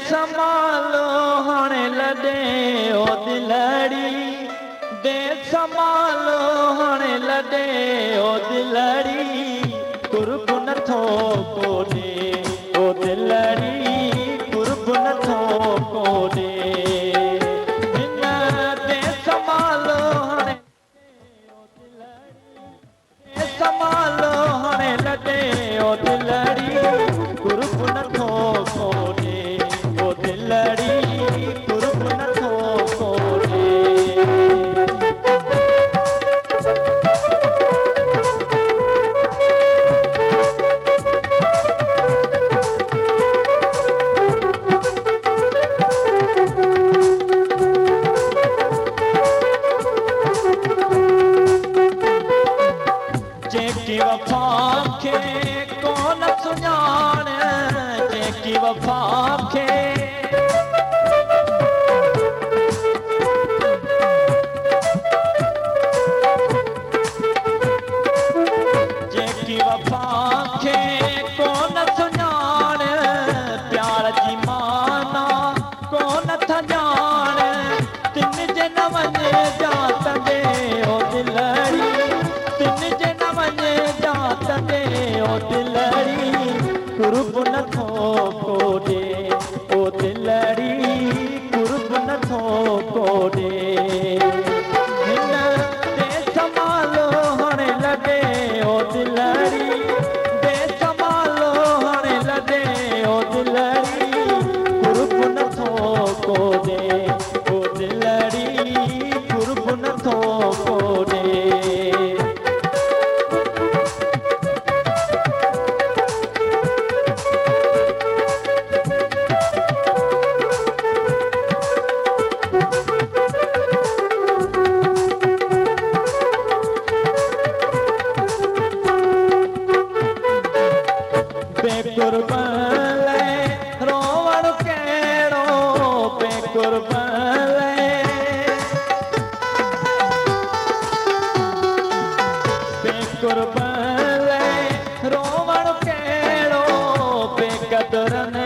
संभालो हाणे लॾे ओ दिलड़ी दे संभालो हाणे लॾे ओ दिलड़ी कुर्ब नथो को ॾे ओ दिलड़ी कुर्ब नथो को ॾे हिन दे संभालो हाणे संभालो हाणे लॾे ओ दिलड़ी कुर्ब नथो को ॾे ओ दिलड़ी कुर्ब नथो को ॾे जेकी वफ़ा खे कोन सुञाणे जेकी वफ़ा खे जेकी वफ़ा खे कोन सुञाणे प्यार जी माना कोन था ॼाणे तिन जे न वञे जात ॾे ओ दिलड़ी तिन जे न वञे जात ॾे ओ दिलड़ी कुर्ब नथो को ॾे ओ दिलड़ी कुर्ब नथो को ॾे हिन दे संभालो हाणे लॾे ओ दिलड़ी दे संभालो हाणे लॾे ओ दिलड़ी कुर्ब नथो को ॾे ओ दिलड़ी कुर्ब नथो को ॾे बेकुर्बन रोवण कहिड़ो बेकुर्बन बेकुर्बन रोवण कहिड़ो बेक़दरन